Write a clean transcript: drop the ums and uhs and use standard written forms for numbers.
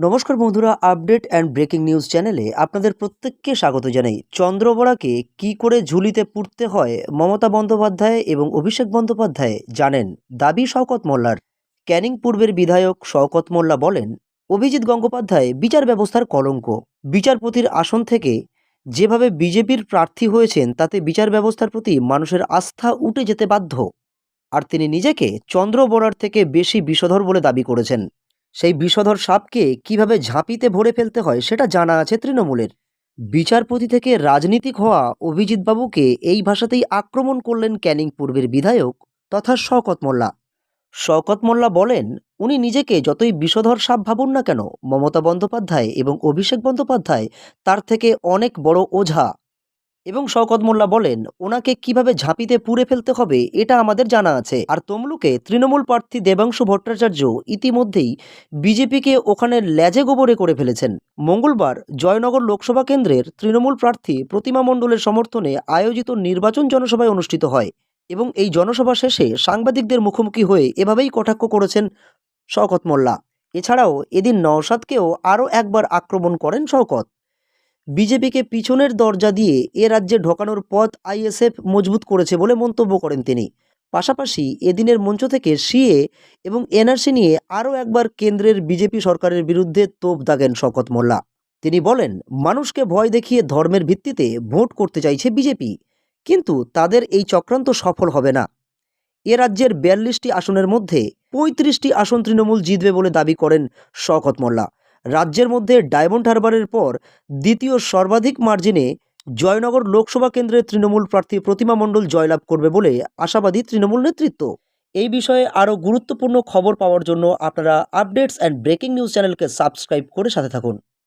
নমস্কার বন্ধুরা, update and breaking news চ্যানেলে আপনাদের প্রত্যেককে স্বাগত জানাই। চন্দ্রবড়াকে কি করে ঝুলিতে পুড়তে হয় মমতা বন্দ্যোপাধ্যায় এবং অভিষেক বন্দ্যোপাধ্যায় জানেন, দাবি শওকত মোল্লার। ক্যানিং পূর্বের বিধায়ক শওকত মোল্লা বলেন, অভিজিৎ গঙ্গোপাধ্যায় বিচার ব্যবস্থার কলঙ্ক। বিচারপতির আসন থেকে যেভাবে বিজেপির প্রার্থী হয়েছেন তাতে বিচার ব্যবস্থার প্রতি মানুষের আস্থা উঠে যেতে বাধ্য। আর তিনি নিজেকে চন্দ্র বড়ার থেকে বেশি বিষধর বলে দাবি করেছেন। সেই বিষধর সাপকে কিভাবে ঝাঁপিতে ভরে ফেলতে হয় সেটা জানা আছে তৃণমূলের। বিচারপতি থেকে রাজনীতিক হওয়া অভিজিৎ বাবুকে এই ভাষাতেই আক্রমণ করলেন ক্যানিং পূর্বের বিধায়ক তথা শওকত মোল্লা। শওকত মোল্লা বলেন, উনি নিজেকে যতই বিষধর সাপ ভাবুন না কেন, মমতা বন্দ্যোপাধ্যায় এবং অভিষেক বন্দ্যোপাধ্যায় তার থেকে অনেক বড় ওঝা। এবং শওকত মোল্লা বলেন, ওনাকে কিভাবে ঝাঁপিতে পুড়ে ফেলতে হবে এটা আমাদের জানা আছে। আর তমলুকে তৃণমূল প্রার্থী দেবাংশু ভট্টাচার্য ইতিমধ্যেই বিজেপিকে ওখানে ল্যাজে গোবরে করে ফেলেছেন। মঙ্গলবার জয়নগর লোকসভা কেন্দ্রের তৃণমূল প্রার্থী প্রতিমা মণ্ডলের সমর্থনে আয়োজিত নির্বাচন জনসভায় অনুষ্ঠিত হয় এবং এই জনসভা শেষে সাংবাদিকদের মুখোমুখি হয়ে এভাবেই কটাক্ষ করেছেন শওকত মোল্লা। এছাড়াও এদিন নওশাদকেও আরও একবার আক্রমণ করেন শওকত। বিজেপিকে পিছনের দরজা দিয়ে এ রাজ্যে ঢোকানোর পথ আইএসএফ মজবুত করেছে বলে মন্তব্য করেন তিনি। পাশাপাশি এদিনের মঞ্চ থেকে সিএ এবং এনআরসি নিয়ে আরও একবার কেন্দ্রের বিজেপি সরকারের বিরুদ্ধে তোপ দাগেন শওকত মোল্লা। তিনি বলেন, মানুষকে ভয় দেখিয়ে ধর্মের ভিত্তিতে ভোট করতে চাইছে বিজেপি, কিন্তু তাদের এই চক্রান্ত সফল হবে না। এ রাজ্যের ৪২টি আসনের মধ্যে ৩৫টি আসন তৃণমূল জিতবে বলে দাবি করেন শওকত মোল্লা। রাজ্যের মধ্যে ডায়মন্ড হারবারের পর দ্বিতীয় সর্বাধিক মার্জিনে জয়নগর লোকসভা কেন্দ্রের তৃণমূল প্রার্থী প্রতিমা মণ্ডল জয়লাভ করবে বলে আশাবাদী তৃণমূল নেতৃত্ব। এই বিষয়ে আরও গুরুত্বপূর্ণ খবর পাওয়ার জন্য আপনারা আপডেটস অ্যান্ড ব্রেকিং নিউজ চ্যানেলকে সাবস্ক্রাইব করে সাথে থাকুন।